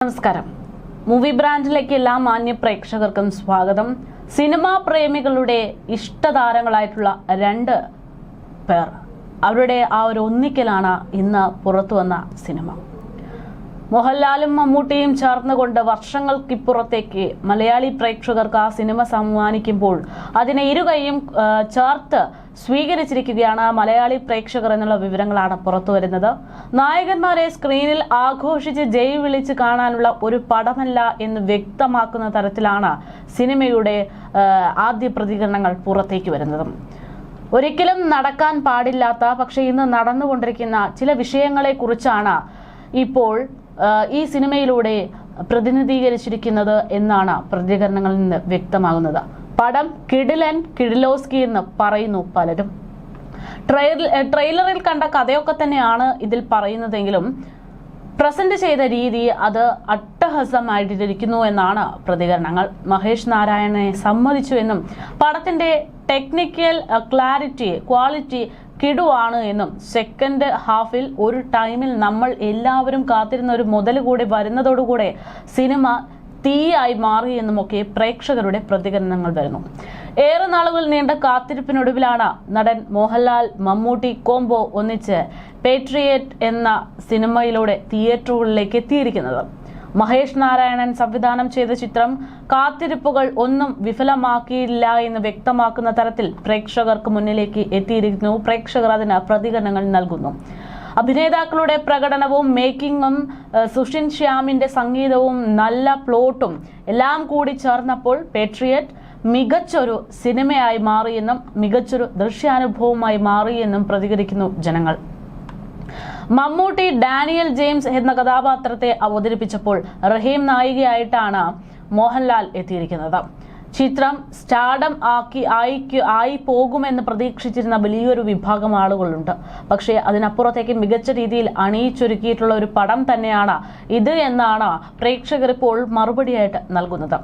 നമസ്കാരം. മൂവി ബ്രാൻഡിലേക്ക് എല്ലാ മാന്യ പ്രേക്ഷകർക്കും സ്വാഗതം. സിനിമാ പ്രേമികളുടെ ഇഷ്ടതാരങ്ങളായിട്ടുള്ള രണ്ട് പേർ, അവരുടെ ആ ഒരു ഒന്നിക്കലാണ് ഇന്ന് പുറത്തു വന്ന സിനിമ. മോഹൻലാലും മമ്മൂട്ടിയും ചേർന്നുകൊണ്ട് വർഷങ്ങൾക്കിപ്പുറത്തേക്ക് മലയാളി പ്രേക്ഷകർക്ക് ആ സിനിമ സമ്മാനിക്കുമ്പോൾ അതിനെ ഇരുകൈയും ചേർത്ത് സ്വീകരിച്ചിരിക്കുകയാണ് മലയാളി പ്രേക്ഷകർ എന്നുള്ള വിവരങ്ങളാണ് പുറത്തു വരുന്നത്. നായകന്മാരെ സ്ക്രീനിൽ ആഘോഷിച്ച് ജയ് വിളിച്ച് കാണാനുള്ള ഒരു പടമല്ല എന്ന് വ്യക്തമാക്കുന്ന തരത്തിലാണ് സിനിമയുടെ ആദ്യ പ്രതികരണങ്ങൾ പുറത്തേക്ക് വരുന്നത്. ഒരിക്കലും നടക്കാൻ പാടില്ലാത്ത പക്ഷെ ഇന്ന് നടന്നുകൊണ്ടിരിക്കുന്ന ചില വിഷയങ്ങളെ കുറിച്ചാണ് ഇപ്പോൾ ഈ സിനിമയിലൂടെ പ്രതിനിധീകരിച്ചിരിക്കുന്നത് എന്നാണ് പ്രതികരണങ്ങളിൽ നിന്ന് വ്യക്തമാകുന്നത്. പടം കിടിലൻ കിഡിലോസ്കി എന്ന് പറയുന്നു പലരും. ട്രെയിലറിൽ കണ്ട കഥയൊക്കെ തന്നെയാണ് ഇതിൽ പറയുന്നതെങ്കിലും പ്രസന്റ് ചെയ്ത രീതി അത് അട്ടഹാസമായിട്ടിരിക്കുന്നു എന്നാണ് പ്രതികരണങ്ങൾ. മഹേഷ് നാരായണനെ സമ്മതിച്ചു എന്നും പടത്തിന്റെ ടെക്നിക്കൽ ക്വാളിറ്റി കിടുവാണ് എന്നും സെക്കൻഡ് ഹാഫിൽ ഒരു ടൈമിൽ നമ്മൾ എല്ലാവരും കാത്തിരുന്ന ഒരു മുതൽ കൂടി വരുന്നതോടുകൂടെ സിനിമ തീയായി മാറി എന്നുമൊക്കെ പ്രേക്ഷകരുടെ പ്രതികരണങ്ങൾ വരുന്നു. ഏറെ നാളുകൾ നീണ്ട കാത്തിരിപ്പിനൊടുവിലാണ് നടൻ മോഹൻലാൽ മമ്മൂട്ടി കോംബോ ഒന്നിച്ച് പേട്രിയറ്റ് എന്ന സിനിമയിലൂടെ തിയേറ്ററുകളിലേക്ക് എത്തിയിരിക്കുന്നത്. മഹേഷ് നാരായണൻ സംവിധാനം ചെയ്ത ചിത്രം കാത്തിരിപ്പുകൾ ഒന്നും വിഫലമാക്കിയില്ല എന്ന് വ്യക്തമാക്കുന്ന തരത്തിൽ പ്രേക്ഷകർക്ക് മുന്നിലേക്ക് എത്തിയിരിക്കുന്നു. പ്രേക്ഷകർ അതിന് പ്രതികരണങ്ങൾ നൽകുന്നു. അഭിനേതാക്കളുടെ പ്രകടനവും മേക്കിങ്ങും സുഷിൻ ശ്യാമിന്റെ സംഗീതവും നല്ല പ്ലോട്ടും എല്ലാം കൂടി ചേർന്നപ്പോൾ പേട്രിയറ്റ് മികച്ചൊരു സിനിമയായി മാറിയെന്നും മികച്ചൊരു ദൃശ്യാനുഭവമായി മാറിയെന്നും പ്രതികരിക്കുന്നു ജനങ്ങൾ. മമ്മൂട്ടി ഡാനിയൽ ജെയിംസ് എന്ന കഥാപാത്രത്തെ അവതരിപ്പിച്ചപ്പോൾ റഹീം നായികയായിട്ടാണ് മോഹൻലാൽ എത്തിയിരിക്കുന്നത്. ചിത്രം സ്റ്റാർഡം ആയി പോകുമെന്ന് പ്രതീക്ഷിച്ചിരുന്ന വലിയൊരു വിഭാഗം ആളുകളുണ്ട്. പക്ഷേ അതിനപ്പുറത്തേക്ക് മികച്ച രീതിയിൽ അണിയിച്ചൊരുക്കിയിട്ടുള്ള ഒരു പടം തന്നെയാണ് ഇത് എന്നാണ് പ്രേക്ഷകർ ഇപ്പോൾ മറുപടിയായിട്ട് നൽകുന്നത്.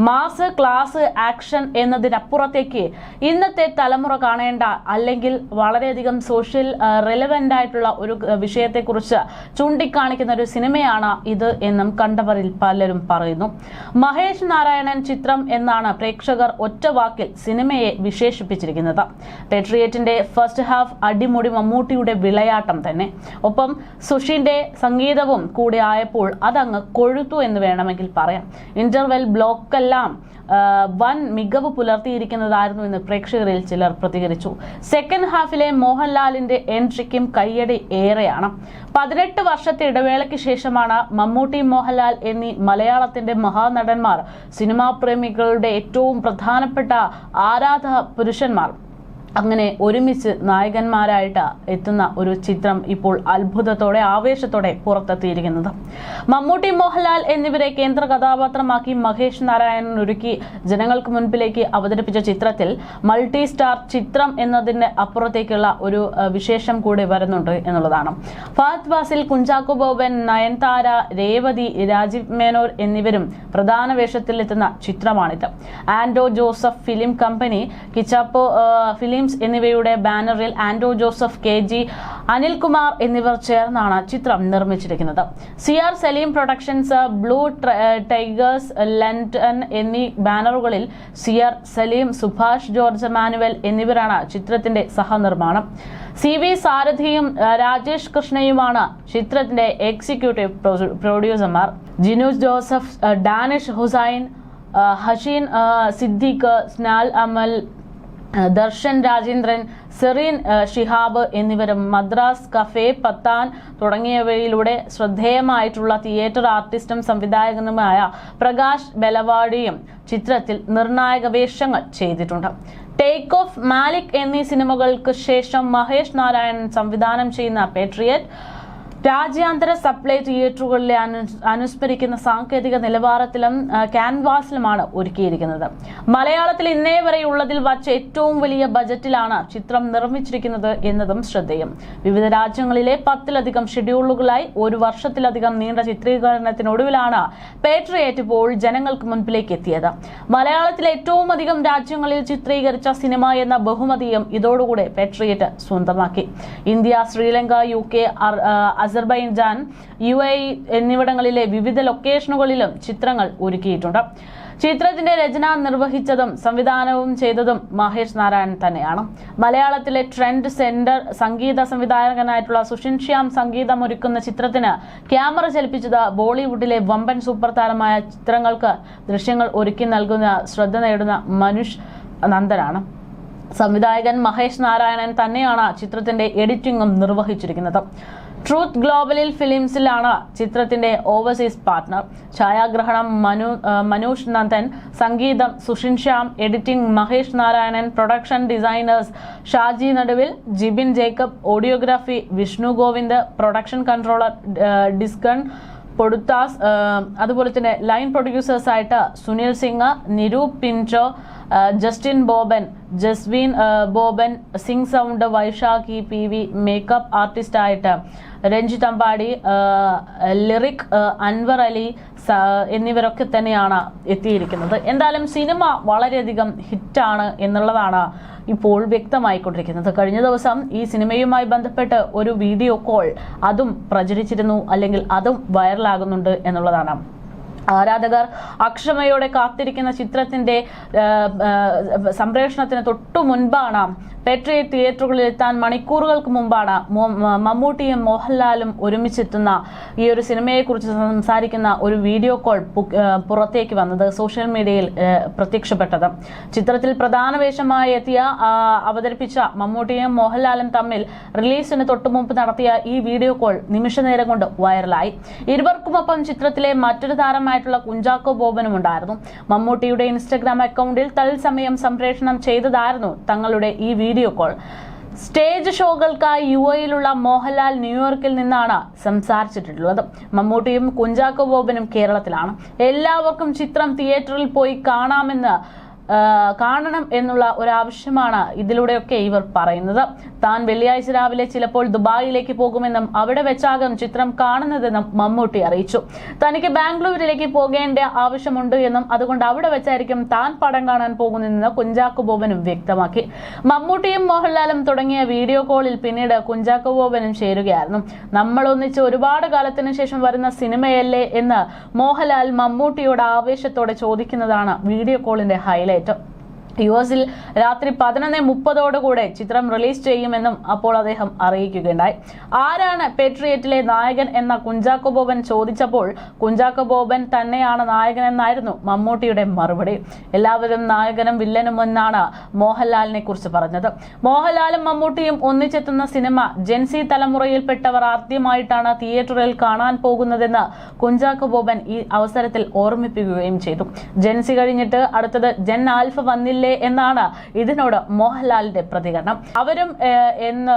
മാസ് ക്ലാസ് ആക്ഷൻ എന്നതിനപ്പുറത്തേക്ക് ഇന്നത്തെ തലമുറ കാണേണ്ട അല്ലെങ്കിൽ വളരെയധികം സോഷ്യൽ റെലവെന്റ് ആയിട്ടുള്ള ഒരു വിഷയത്തെക്കുറിച്ച് ചൂണ്ടിക്കാണിക്കുന്ന ഒരു സിനിമയാണ് ഇത് എന്നും കണ്ടവരിൽ പലരും പറയുന്നു. മഹേഷ് നാരായണൻ ചിത്രം എന്നാണ് പ്രേക്ഷകർ ഒറ്റ വാക്കിൽ സിനിമയെ വിശേഷിപ്പിച്ചിരിക്കുന്നത്. പേട്രിയറ്റിന്റെ ഫസ്റ്റ് ഹാഫ് അടിമുടി മമ്മൂട്ടിയുടെ വിളയാട്ടം തന്നെ. ഒപ്പം സുഷിന്റെ സംഗീതവും കൂടി ആയപ്പോൾ അതങ്ങ് കൊഴുത്തു എന്ന് വേണമെങ്കിൽ പറയാം. ഇന്റർവെൽ ബ്ലോക്കെല്ലാം വൻ മികവ് പുലർത്തിയിരിക്കുന്നതായിരുന്നു എന്ന് പ്രേക്ഷകരിൽ ചിലർ പ്രതികരിച്ചു. സെക്കൻഡ് ഹാഫിലെ മോഹൻലാലിന്റെ എൻട്രിക്കും കയ്യടി ഏറെയാണ്. 18 വർഷത്തെ ഇടവേളയ്ക്ക് ശേഷമാണ് മമ്മൂട്ടി, മോഹൻലാൽ എന്നീ മലയാളത്തിന്റെ മഹാനടന്മാർ, സിനിമാ പ്രേമികളുടെ ഏറ്റവും പ്രധാനപ്പെട്ട ആരാധക പുരുഷന്മാർ അങ്ങനെ ഒരുമിച്ച് നായകന്മാരായിട്ട് എത്തുന്ന ഒരു ചിത്രം ഇപ്പോൾ അത്ഭുതത്തോടെ ആവേശത്തോടെ പുറത്തെത്തിയിരിക്കുന്നത്. മമ്മൂട്ടി, മോഹൻലാൽ എന്നിവരെ കേന്ദ്ര കഥാപാത്രമാക്കി മഹേഷ് നാരായണൻ ഒരുക്കി ജനങ്ങൾക്ക് മുൻപിലേക്ക് അവതരിപ്പിച്ച ചിത്രത്തിൽ മൾട്ടി സ്റ്റാർ ചിത്രം എന്നതിന് അപ്പുറത്തേക്കുള്ള ഒരു വിശേഷം കൂടി വരുന്നുണ്ട് എന്നുള്ളതാണ്. ഫഹദ് ഫാസിൽ, കുഞ്ചാക്കോ ബോബൻ, നയൻതാര, രേവതി, രാജീവ് മേനോൻ എന്നിവരും പ്രധാന വേഷത്തിലെത്തുന്ന ചിത്രമാണിത്. ആൻഡോ ജോസഫ് ഫിലിം കമ്പനി, കിച്ചാപ്പോ ഫിലിം എന്നിവയുടെ ബാനറിൽ ആൻഡോ ജോസഫ്, KG അനിൽകുമാർ എന്നിവർ ചേർന്നാണ് ചിത്രം നിർമ്മിച്ചിരിക്കുന്നത്. CR Saleem productions, Blue Tigers, London എന്നീ ബാനറുകളിൽ CR സലീം, സുഭാഷ് ജോർജ് മാനുവൽ എന്നിവരാണ് ചിത്രത്തിന്റെ സഹനിർമ്മാണം. CV സാരഥിയും രാജേഷ് കൃഷ്ണയുമാണ് ചിത്രത്തിന്റെ എക്സിക്യൂട്ടീവ് പ്രൊഡ്യൂസർമാർ. ജിനൂസ് ജോസഫ്, ഡാനിഷ് ഹുസൈൻ, ഹഷീൻ സിദ്ദീഖ്, സ്നാൽ അമൽ, ദർശൻ രാജേന്ദ്രൻ, സെറീൻ ഷിഹാബ് എന്നിവരും മദ്രാസ് കഫേ, പത്താൻ തുടങ്ങിയവയിലൂടെ ശ്രദ്ധേയമായിട്ടുള്ള തിയേറ്റർ ആർട്ടിസ്റ്റും സംവിധായകനുമായ പ്രകാശ് ബെലവാഡിയും ചിത്രത്തിൽ നിർണായക വേഷങ്ങൾ ചെയ്തിട്ടുണ്ട്. ടേക്ക് ഓഫ്, മാലിക് എന്നീ സിനിമകൾക്ക് ശേഷം മഹേഷ് നാരായണൻ സംവിധാനം ചെയ്യുന്ന പേട്രിയറ്റ് രാജ്യാന്തര സപ്ലൈ തിയേറ്ററുകളിലെ അനുസ്മരിക്കുന്ന സാങ്കേതിക നിലവാരത്തിലും ക്യാൻവാസിലുമാണ് ഒരുക്കിയിരിക്കുന്നത്. മലയാളത്തിൽ ഇന്നേ വരെയുള്ളതിൽ വച്ച് ഏറ്റവും വലിയ ബജറ്റിലാണ് ചിത്രം നിർമ്മിച്ചിരിക്കുന്നത് എന്നതും ശ്രദ്ധേയം. വിവിധ രാജ്യങ്ങളിലെ 10ലധികം ഷെഡ്യൂളുകളായി 1 വർഷത്തിലധികം നീണ്ട ചിത്രീകരണത്തിനൊടുവിലാണ് പേട്രിയറ്റ് ഇപ്പോൾ ജനങ്ങൾക്ക് മുൻപിലേക്ക് എത്തിയത്. മലയാളത്തിലെ ഏറ്റവും അധികം രാജ്യങ്ങളിൽ ചിത്രീകരിച്ച സിനിമ എന്ന ബഹുമതിയും ഇതോടുകൂടെ പേട്രിയറ്റ് സ്വന്തമാക്കി. India, Sri Lanka, UK, Azerbaijan, UAE എന്നിവിടങ്ങളിലെ വിവിധ ലൊക്കേഷനുകളിലും ചിത്രങ്ങൾ ഒരുക്കിയിട്ടുണ്ട്. ചിത്രത്തിന്റെ രചന നിർവഹിച്ചതും സംവിധാനവും ചെയ്തതും മഹേഷ് നാരായണൻ തന്നെയാണ്. മലയാളത്തിലെ ട്രെൻഡ് സെന്റർ സംഗീത സംവിധായകനായിട്ടുള്ള സുഷിൻ ശ്യാം സംഗീതമൊരുക്കുന്ന ചിത്രത്തിന് ക്യാമറ ചലിപ്പിച്ചത് ബോളിവുഡിലെ വമ്പൻ സൂപ്പർ താരമായ ചിത്രങ്ങൾക്ക് ദൃശ്യങ്ങൾ ഒരുക്കി നൽകുന്ന ശ്രദ്ധ നേടുന്ന മനുഷ് നന്ദനാണ്. സംവിധായകൻ മഹേഷ് നാരായണൻ തന്നെയാണ് ചിത്രത്തിന്റെ എഡിറ്റിംഗും നിർവഹിച്ചിരിക്കുന്നത്. ട്രൂത്ത് ഗ്ലോബലിൽ ഫിലിംസിലാണ് ചിത്രത്തിന്റെ ഓവർസീസ് പാർട്ട്ണർ. ഛായാഗ്രഹണം മനൂഷ് നന്ദൻ, സംഗീതം Sushin Shyam, editing Mahesh Narayanan, production designers Shaji Naduvil, Jibin Jacob, audiography Vishnu Govind, production controller Dixon Poduthas, അതുപോലെ തന്നെ ലൈൻ പ്രൊഡ്യൂസേഴ്സായിട്ട് Sunil Singh, Niroop Pinto, Justin Boban, Jaswin Boban, sync sound Vaishakhi PV, makeup ആർട്ടിസ്റ്റായിട്ട് രഞ്ജിത്ത് അമ്പാടി, ലിറിക് അൻവർ അലി എന്നിവരൊക്കെ തന്നെയാണ് എത്തിയിരിക്കുന്നത്. എന്തായാലും സിനിമ വളരെയധികം ഹിറ്റാണ് എന്നുള്ളതാണ് ഇപ്പോൾ വ്യക്തമായിക്കൊണ്ടിരിക്കുന്നത്. കഴിഞ്ഞ ദിവസം ഈ സിനിമയുമായി ബന്ധപ്പെട്ട് ഒരു വീഡിയോ കോൾ അതും പ്രചരിച്ചിരുന്നു, അല്ലെങ്കിൽ അതും വൈറലാകുന്നുണ്ട് എന്നുള്ളതാണ്. ആരാധകർ അക്ഷമയോടെ കാത്തിരിക്കുന്ന ചിത്രത്തിന്റെ സംപ്രേഷണത്തിന് തൊട്ടു മുൻപാണ് പെട്രിയറ്റ് തിയേറ്ററുകളിൽ എത്താൻ മണിക്കൂറുകൾക്ക് മുമ്പാണ് മമ്മൂട്ടിയും മോഹൻലാലും ഒരുമിച്ചെത്തുന്ന ഈ ഒരു സിനിമയെക്കുറിച്ച് സംസാരിക്കുന്ന ഒരു വീഡിയോ കോൾ പുറത്തേക്ക് വന്നത്, സോഷ്യൽ മീഡിയയിൽ പ്രത്യക്ഷപ്പെട്ടത്. ചിത്രത്തിൽ പ്രധാന വേഷമായി അവതരിപ്പിച്ച മമ്മൂട്ടിയും മോഹൻലാലും തമ്മിൽ റിലീസിന് തൊട്ടുമുമ്പ് നടത്തിയ ഈ വീഡിയോ കോൾ നിമിഷനേരം കൊണ്ട് വൈറലായി. ഇരുവർക്കുമൊപ്പം ചിത്രത്തിലെ മറ്റൊരു താരമായിട്ടുള്ള കുഞ്ചാക്കോ ബോബനും ഉണ്ടായിരുന്നു. മമ്മൂട്ടിയുടെ ഇൻസ്റ്റഗ്രാം അക്കൗണ്ടിൽ തത്സമയം സംപ്രേഷണം ചെയ്തതായിരുന്നു തങ്ങളുടെ ഈ വീഡിയോ കോൾ. സ്റ്റേജ് ഷോകൾക്കായി UAEയിലുള്ള മോഹൻലാൽ ന്യൂയോർക്കിൽ നിന്നാണ് സംസാരിച്ചിട്ടുള്ളത്. മമ്മൂട്ടിയും കുഞ്ചാക്കോ ബോബനും കേരളത്തിലാണ്. എല്ലാവർക്കും ചിത്രം തിയേറ്ററിൽ പോയി കാണണം എന്നുള്ള ഒരാവശ്യമാണ് ഇതിലൂടെയൊക്കെ ഇവർ പറയുന്നത്. താൻ വെള്ളിയാഴ്ച രാവിലെ ചിലപ്പോൾ ദുബായിലേക്ക് പോകുമെന്നും അവിടെ വെച്ചാകും ചിത്രം കാണുന്നതെന്നും മമ്മൂട്ടി അറിയിച്ചു. തനിക്ക് ബാംഗ്ലൂരിലേക്ക് പോകേണ്ട ആവശ്യമുണ്ട് എന്നും അതുകൊണ്ട് അവിടെ വെച്ചായിരിക്കും താൻ പടം കാണാൻ പോകുന്നതെന്ന് കുഞ്ചാക്കോ ബോബനും വ്യക്തമാക്കി. മമ്മൂട്ടിയും മോഹൻലാലും തുടങ്ങിയ വീഡിയോ കോളിൽ പിന്നീട് കുഞ്ചാക്കോ ബോബനും ചേരുകയായിരുന്നു. നമ്മൾ ഒന്നിച്ച് ഒരുപാട് കാലത്തിന് ശേഷം വരുന്ന സിനിമയല്ലേ എന്ന് മോഹൻലാൽ മമ്മൂട്ടിയോട് ആവേശത്തോടെ ചോദിക്കുന്നതാണ് വീഡിയോ കോളിന്റെ ഹൈലൈറ്റ്. US-ൽ രാത്രി 11:30 ചിത്രം റിലീസ് ചെയ്യുമെന്നും അപ്പോൾ അദ്ദേഹം അറിയിക്കുകയുണ്ടായി. ആരാണ് പേട്രിയറ്റിലെ നായകൻ എന്ന കുഞ്ചാക്കോ ബോബൻ ചോദിച്ചപ്പോൾ കുഞ്ചാക്കോ ബോബൻ തന്നെയാണ് നായകൻ എന്നായിരുന്നു മമ്മൂട്ടിയുടെ മറുപടി. എല്ലാവരും നായകനും വില്ലനും എന്നാണ് മോഹൻലാലിനെ കുറിച്ച് പറഞ്ഞത്. മോഹൻലാലും മമ്മൂട്ടിയും ഒന്നിച്ചെത്തുന്ന സിനിമ ജെൻസി തലമുറയിൽപ്പെട്ടവർ ആദ്യമായിട്ടാണ് തിയേറ്ററിൽ കാണാൻ പോകുന്നതെന്ന് കുഞ്ചാക്കോ ബോബൻ ഈ അവസരത്തിൽ ഓർമ്മിപ്പിക്കുകയും ചെയ്തു. ജെൻസി കഴിഞ്ഞിട്ട് അടുത്തത് ജെൻ ആൽഫ വന്നില്ല എന്നാണ് ഇതിനോട് മോഹൻലാലിന്റെ പ്രതികരണം. അവരും എന്ന്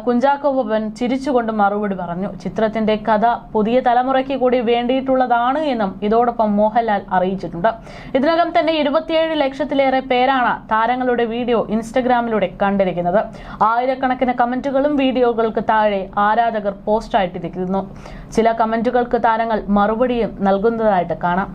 കുഞ്ചാക്കോ ബോബൻ ചിരിച്ചുകൊണ്ട് മറുപടി പറഞ്ഞു. ചിത്രത്തിന്റെ കഥ പുതിയ തലമുറയ്ക്ക് കൂടി വേണ്ടിയിട്ടുള്ളതാണ് എന്നും ഇതോടൊപ്പം മോഹൻലാൽ അറിയിച്ചിട്ടുണ്ട്. ഇതിനകം തന്നെ 27 ലക്ഷത്തിലേറെ പേരാണ് താരങ്ങളുടെ വീഡിയോ ഇൻസ്റ്റഗ്രാമിലൂടെ കണ്ടിരിക്കുന്നത്. ആയിരക്കണക്കിന് കമന്റുകളും വീഡിയോകൾക്ക് താഴെ ആരാധകർ പോസ്റ്റായിട്ടിരിക്കുന്നു. ചില കമന്റുകൾക്ക് താരങ്ങൾ മറുപടിയും നൽകുന്നതായിട്ട് കാണാം.